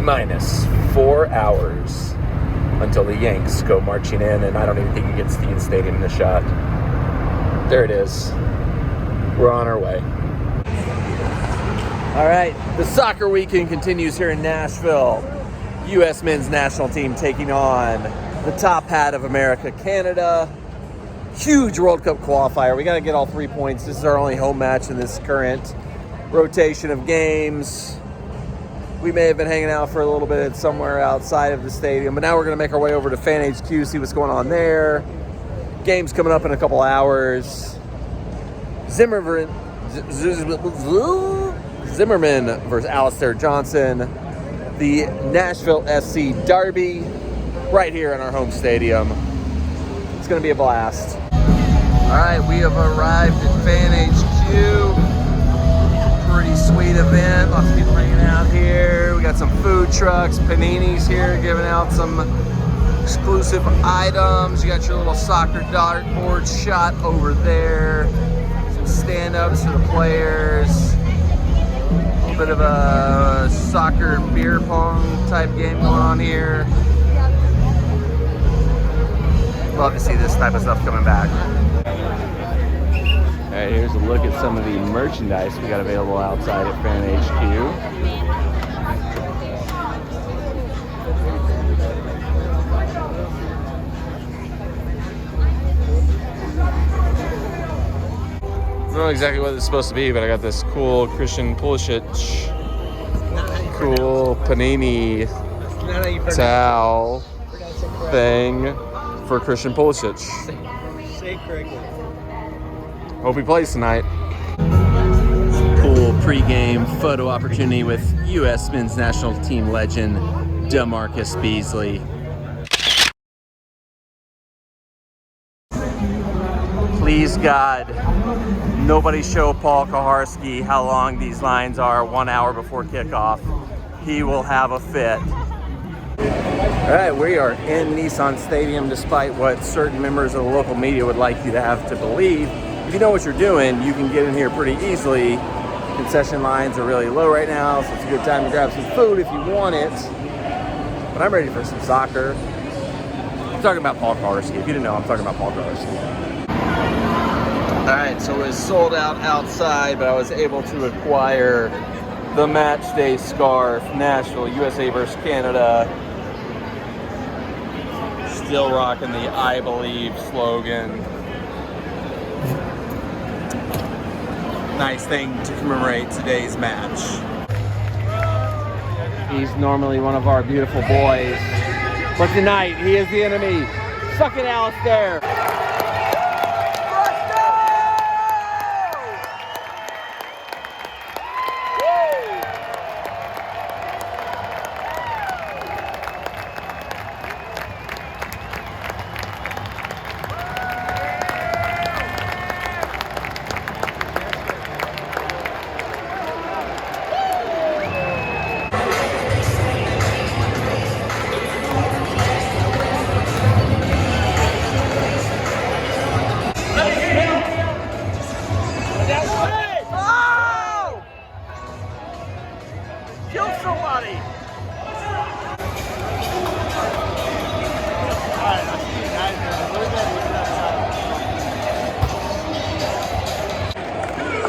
T-minus 4 hours until the Yanks go marching in, and I don't even think he gets the stadium in a shot. There it is. We're on our way. All right, the soccer weekend continues here in Nashville. U.S. men's national team taking on the top hat of America, Canada. Huge World Cup qualifier. We got to get all 3 points. This is our only home match in this current rotation of games. We may have been hanging out for a little bit somewhere outside of the stadium, but now we're going to make our way over to Fan HQ, see what's going on there. Game's coming up in a couple hours. Zimmerman versus Alistair Johnson. The Nashville SC Derby right here in our home stadium. It's going to be a blast. All right, we have arrived at Fan HQ. Pretty sweet event. Lots of people hanging out here. We got some food trucks, paninis here, giving out some exclusive items. You got your little soccer dartboard shot over there. Some stand-ups for the players. A little bit of a soccer beer pong type game going on here. Love to see this type of stuff coming back. All right, here's a look at some of the merchandise we got available outside at Fan HQ. I don't know exactly what it's supposed to be, but I got this cool Christian Pulisic, cool Panini towel thing for Christian Pulisic. Say correctly. Hope he plays tonight. Cool pregame photo opportunity with U.S. men's national team legend DeMarcus Beasley. Please God, nobody show Paul Kaharski how long these lines are 1 hour before kickoff. He will have a fit. All right, we are in Nissan Stadium despite what certain members of the local media would like you to have to believe. If you know what you're doing, you can get in here pretty easily. Concession lines are really low right now, so it's a good time to grab some food if you want it. But I'm ready for some soccer. I'm talking about Paul Kaharski. If you didn't know, I'm talking about Paul Kaharski. All right, so it was sold out outside, but I was able to acquire the match day scarf, Nashville, USA versus Canada. Still rocking the I Believe slogan. Nice thing to commemorate today's match. He's normally one of our beautiful boys, but tonight he is the enemy. Suck it, Alistair. Kill somebody!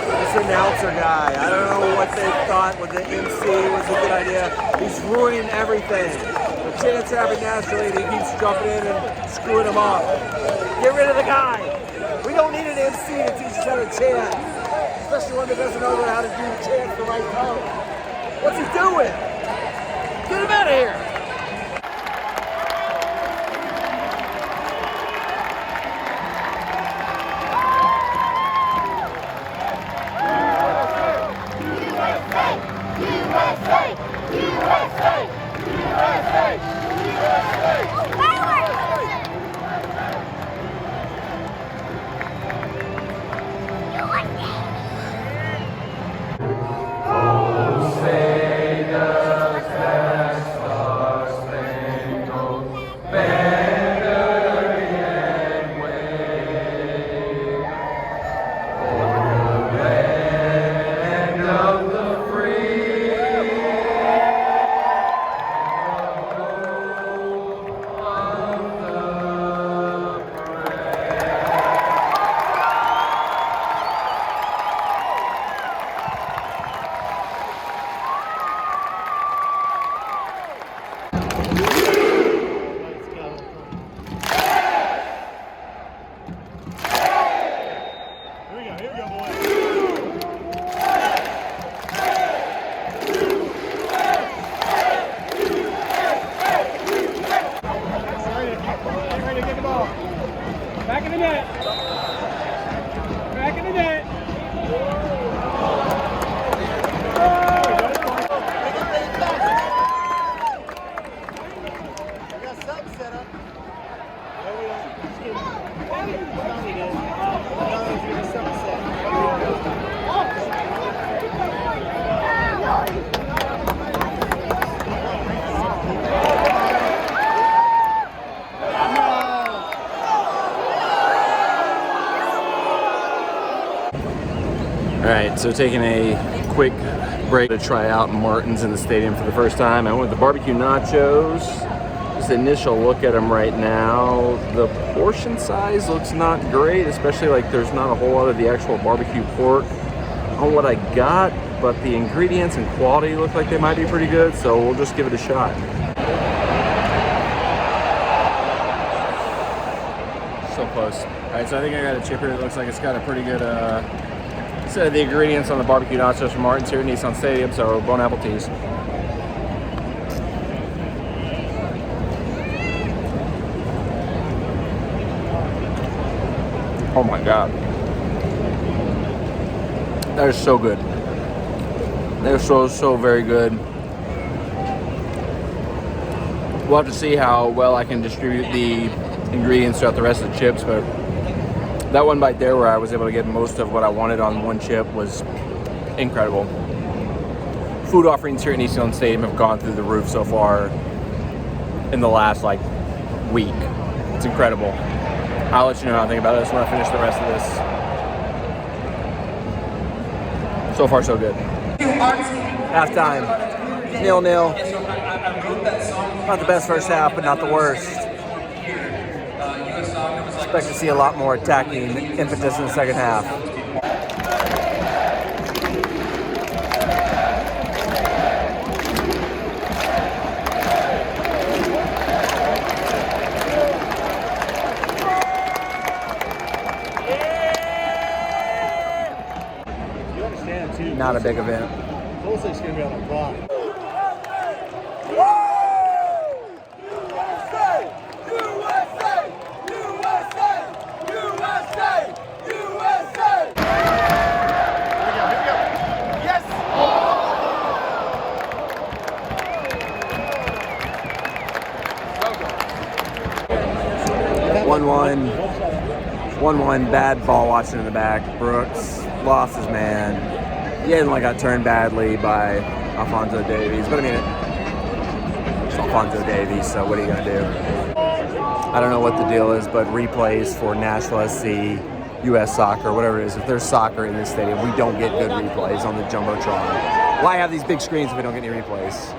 This announcer guy, I don't know what they thought with the MC was a good idea. He's ruining everything. The chants are having naturally, and he keeps jumping in and screwing them up. Get rid of the guy. We don't need an MC to teach us how to chant. Especially one that doesn't know how to do the chant the right tone. What's he doing? Get him out of here! Oh, say So taking a quick break to try out Martin's in the stadium for the first time. I went with the barbecue nachos. Just the initial look at them right now. The portion size looks not great, especially like there's not a whole lot of the actual barbecue pork on what I got, but the ingredients and quality look like they might be pretty good, so we'll just give it a shot. So close. All right, so I think I got a chipper that looks like it's got a pretty good set of the ingredients on the barbecue nachos from Martin's here at Nissan Stadium, so Bon Apple Teas. Oh my God. That is so good. They're so very good. We'll have to see how well I can distribute the ingredients throughout the rest of the chips, but that one bite there where I was able to get most of what I wanted on one chip was incredible. Food offerings here at Nissan Stadium have gone through the roof so far in the last week. It's incredible. I'll let you know how I think about this when I finish the rest of this. So far, so good. Halftime, 0-0. Not the best first half, but not the worst. Expect to see a lot more attacking impetus in the second half. Not a big event. Looks like it's going to be on the block. Yes! 1-1, bad ball watching in the back. Brooks lost his man. He got turned badly by Alphonso Davies, but I mean, it's Alphonso Davies, so what are you going to do? I don't know what the deal is, but replays for Nashville SC, US Soccer, whatever it is, if there's soccer in this stadium, we don't get good replays on the Jumbotron. Why have these big screens if we don't get any replays?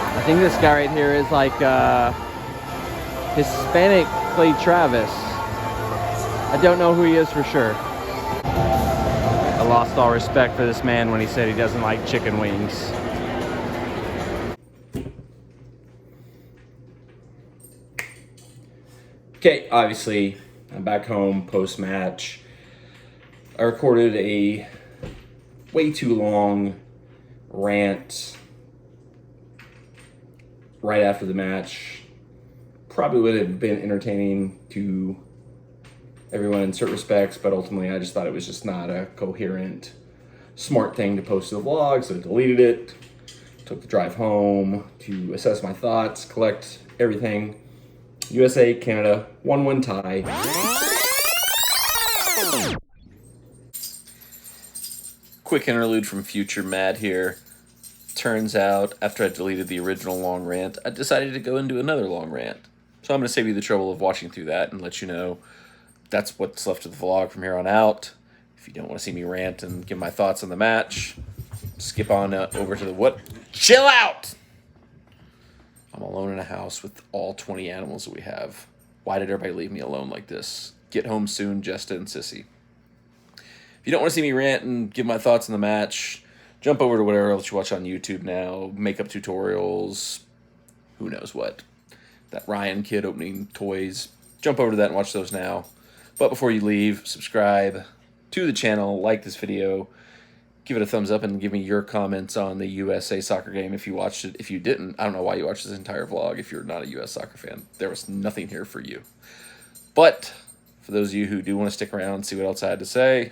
I think this guy right here is Hispanic Clay Travis. I don't know who he is for sure. I lost all respect for this man when he said he doesn't like chicken wings. Okay, obviously, I'm back home post-match. I recorded a way too long rant right after the match. Probably would have been entertaining to everyone in certain respects, but ultimately I just thought it was just not a coherent, smart thing to post to the vlog, so I deleted it. Took the drive home to assess my thoughts, collect everything. USA, Canada, 1-1 tie. Quick interlude from Future Matt here. Turns out, after I deleted the original long rant, I decided to go into another long rant. So I'm going to save you the trouble of watching through that and let you know that's what's left of the vlog from here on out. If you don't want to see me rant and give my thoughts on the match, skip on over to the what? Chill out! I'm alone in a house with all 20 animals that we have. Why did everybody leave me alone like this? Get home soon, Jesta and Sissy. If you don't want to see me rant and give my thoughts on the match, jump over to whatever else you watch on YouTube now. Makeup tutorials, who knows what. That Ryan kid opening toys. Jump over to that and watch those now. But before you leave, subscribe to the channel, like this video, give it a thumbs up, and give me your comments on the USA soccer game if you watched it. If you didn't, I don't know why you watched this entire vlog if you're not a US soccer fan. There was nothing here for you. But for those of you who do want to stick around and see what else I had to say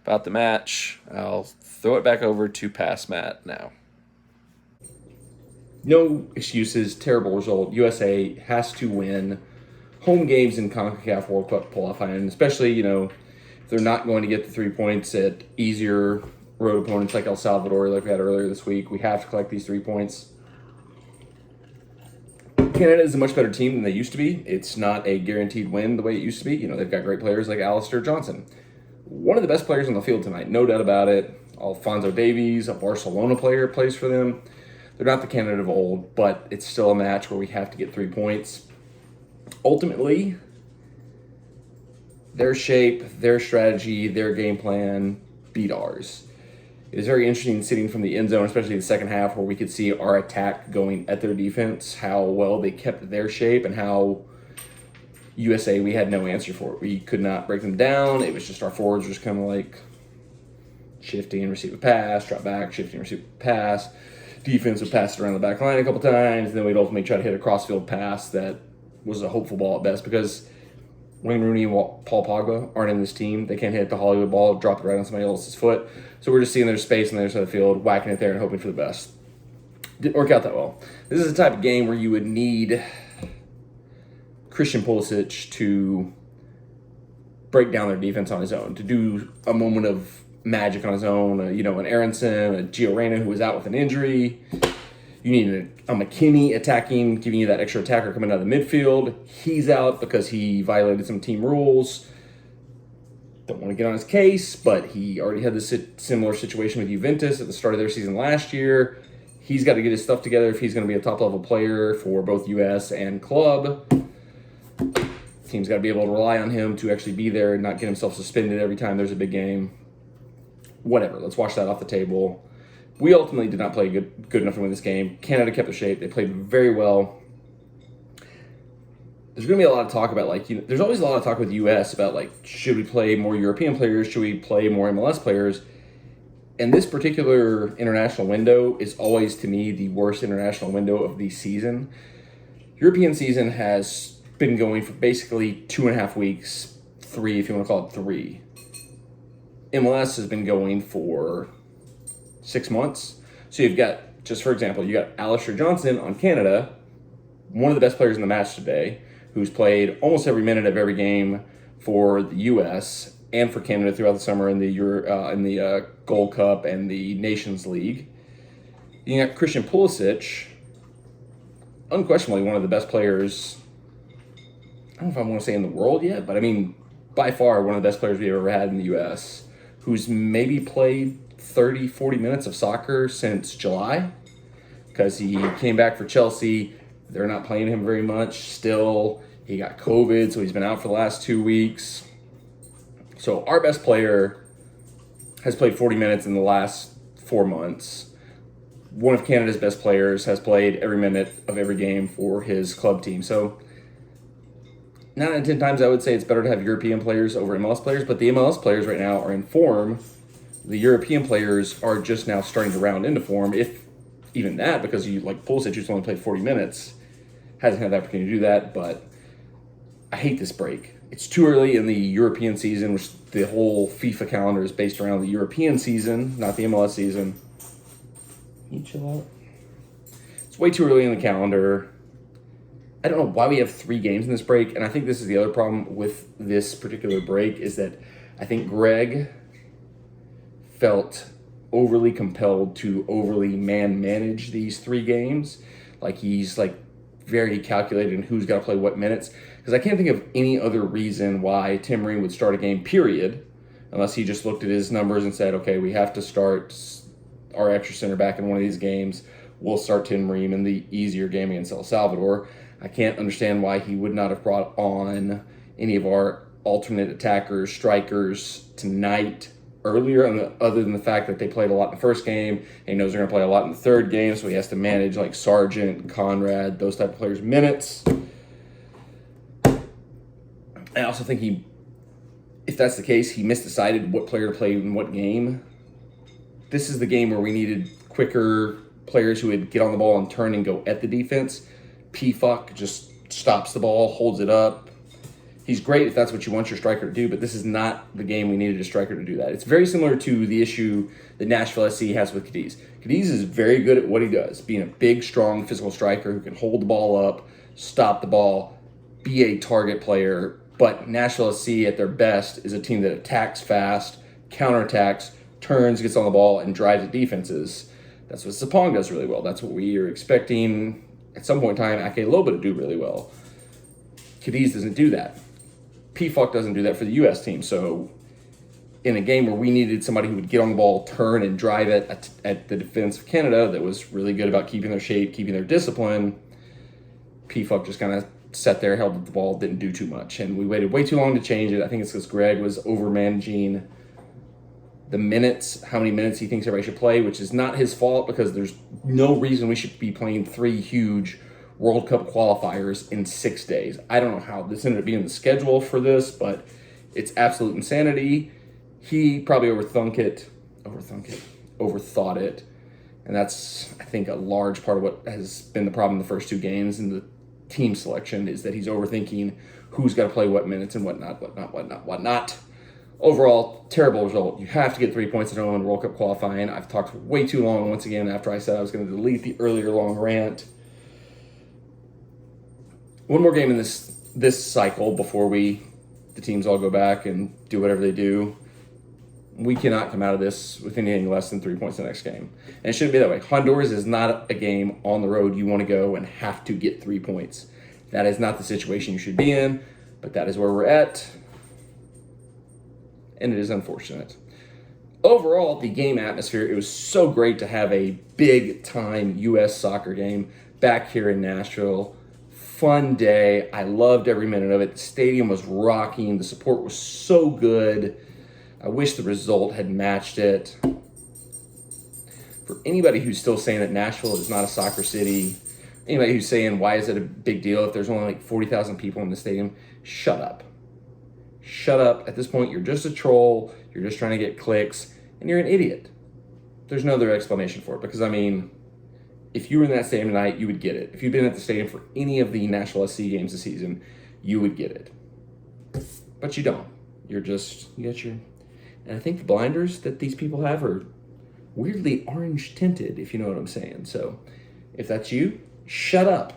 about the match, I'll throw it back over to Pass Matt now. No excuses, terrible result. USA has to win home games in CONCACAF World Cup qualifying, especially, if they're not going to get the 3 points at easier road opponents like El Salvador, like we had earlier this week. We have to collect these 3 points. Canada is a much better team than they used to be. It's not a guaranteed win the way it used to be. They've got great players like Alistair Johnson. One of the best players on the field tonight, no doubt about it. Alphonso Davies, a Barcelona player, plays for them. They're not the Canada of old, but it's still a match where we have to get 3 points. Ultimately, their shape, their strategy, their game plan beat ours. It is very interesting sitting from the end zone, especially the second half, where we could see our attack going at their defense, how well they kept their shape, and how USA, we had no answer for it. We could not break them down. It was just our forwards just kind of like shifting and receive a pass, drop back, shifting, receive a pass. Defense would pass it around the back line a couple times, and then we'd ultimately try to hit a crossfield pass that was a hopeful ball at best, because Wayne Rooney and Paul Pogba aren't in this team. They can't hit the Hollywood ball, drop it right on somebody else's foot. So we're just seeing their space on the other side of the field, whacking it there and hoping for the best. Didn't work out that well. This is the type of game where you would need Christian Pulisic to break down their defense on his own, to do a moment of magic on his own. An Aronson, a Gio Reyna who was out with an injury. You need a McKinney attacking, giving you that extra attacker coming out of the midfield. He's out because he violated some team rules. Don't want to get on his case, but he already had this similar situation with Juventus at the start of their season last year. He's got to get his stuff together if he's going to be a top-level player for both U.S. and club. Team's got to be able to rely on him to actually be there and not get himself suspended every time there's a big game. Whatever, let's wash that off the table. We ultimately did not play good enough to win this game. Canada kept the shape. They played very well. There's going to be a lot of talk about, there's always a lot of talk with the U.S. about, should we play more European players? Should we play more MLS players? And this particular international window is always, to me, the worst international window of the season. European season has been going for basically 2.5 weeks, 3 if you want to call it 3. MLS has been going for 6 months. So you've got, just for example, you got Alistair Johnson on Canada, one of the best players in the match today, who's played almost every minute of every game for the U.S. and for Canada throughout the summer in the Gold Cup and the Nations League. You got Christian Pulisic, unquestionably one of the best players, I don't know if I want to say in the world yet, but I mean, by far one of the best players we've ever had in the U.S., who's maybe played 30, 40 minutes of soccer since July, because he came back for Chelsea. They're not playing him very much still. He got COVID, so he's been out for the last 2 weeks. So our best player has played 40 minutes in the last 4 months. One of Canada's best players has played every minute of every game for his club team. So 9 out of 10 times I would say it's better to have European players over MLS players, but the MLS players right now are in form. The European players are just now starting to round into form, if even that, because Pulisic, who's only played 40 minutes, hasn't had the opportunity to do that. But I hate this break. It's too early in the European season, which the whole FIFA calendar is based around the European season, not the MLS season. Can you chill out? It's way too early in the calendar. I don't know why we have 3 games in this break, and I think this is the other problem with this particular break, is that I think Greg felt overly compelled to overly manage these 3 games. He's very calculated in who's got to play what minutes. Because I can't think of any other reason why Tim Ream would start a game, period, unless he just looked at his numbers and said, okay, we have to start our extra center back in one of these games. We'll start Tim Ream in the easier game against El Salvador. I can't understand why he would not have brought on any of our alternate attackers, strikers tonight earlier, other than the fact that they played a lot in the first game, and he knows they're going to play a lot in the third game, so he has to manage Sargent, Conrad, those type of players' minutes. I also think if that's the case, he misdecided what player to play in what game. This is the game where we needed quicker players who would get on the ball and turn and go at the defense. P-Fuck just stops the ball, holds it up. He's great if that's what you want your striker to do, but this is not the game we needed a striker to do that. It's very similar to the issue that Nashville SC has with Cadiz. Cadiz is very good at what he does, being a big, strong, physical striker who can hold the ball up, stop the ball, be a target player. But Nashville SC at their best is a team that attacks fast, counterattacks, turns, gets on the ball, and drives at defenses. That's what Sapong does really well. That's what we are expecting at some point in time Ake Loba to do really well. Cadiz doesn't do that. PFOC doesn't do that for the U.S. team. So in a game where we needed somebody who would get on the ball, turn, and drive it at the defense of Canada that was really good about keeping their shape, keeping their discipline, PFOC just kind of sat there, held the ball, didn't do too much. And we waited way too long to change it. I think it's because Greg was over-managing the minutes, how many minutes he thinks everybody should play, which is not his fault because there's no reason we should be playing 3 huge World Cup qualifiers in 6 days. I don't know how this ended up being the schedule for this, but it's absolute insanity. He probably overthought it. And that's, I think, a large part of what has been the problem in the first 2 games in the team selection is that he's overthinking who's got to play what minutes and whatnot. Overall, terrible result. You have to get 3 points at home in World Cup qualifying. I've talked way too long once again after I said I was going to delete the earlier long rant. One more game in this cycle before the teams all go back and do whatever they do. We cannot come out of this with anything less than 3 points the next game. And it shouldn't be that way. Honduras is not a game on the road you want to go and have to get 3 points. That is not the situation you should be in, but that is where we're at. And it is unfortunate. Overall, the game atmosphere, it was so great to have a big-time U.S. soccer game back here in Nashville. Fun day. I loved every minute of it. The stadium was rocking. The support was so good. I wish the result had matched it. For anybody who's still saying that Nashville is not a soccer city, anybody who's saying, why is it a big deal if there's only like 40,000 people in the stadium, shut up. Shut up. At this point, you're just a troll. You're just trying to get clicks, and you're an idiot. There's no other explanation for it. Because, I mean, if you were in that stadium tonight, you would get it. If you'd been at the stadium for any of the Nashville SC games this season, you would get it. But you don't. You got your... And I think the blinders that these people have are weirdly orange tinted, if you know what I'm saying. So, if that's you, shut up.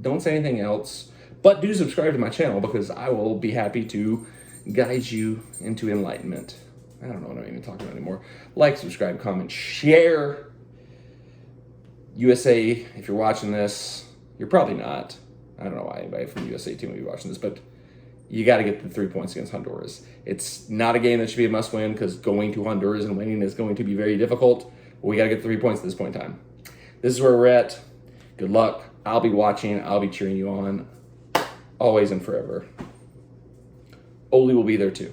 Don't say anything else. But do subscribe to my channel because I will be happy to guide you into enlightenment. I don't know what I'm even talking about anymore. Like, subscribe, comment, share. USA, if you're watching this, you're probably not. I don't know why anybody from the USA team would be watching this, but you got to get the 3 points against Honduras. It's not a game that should be a must-win because going to Honduras and winning is going to be very difficult. But we got to get 3 points at this point in time. This is where we're at. Good luck. I'll be watching. I'll be cheering you on. Always and forever. Oli will be there too.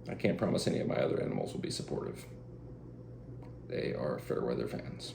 I can't promise any of my other animals will be supportive. They are fair weather fans.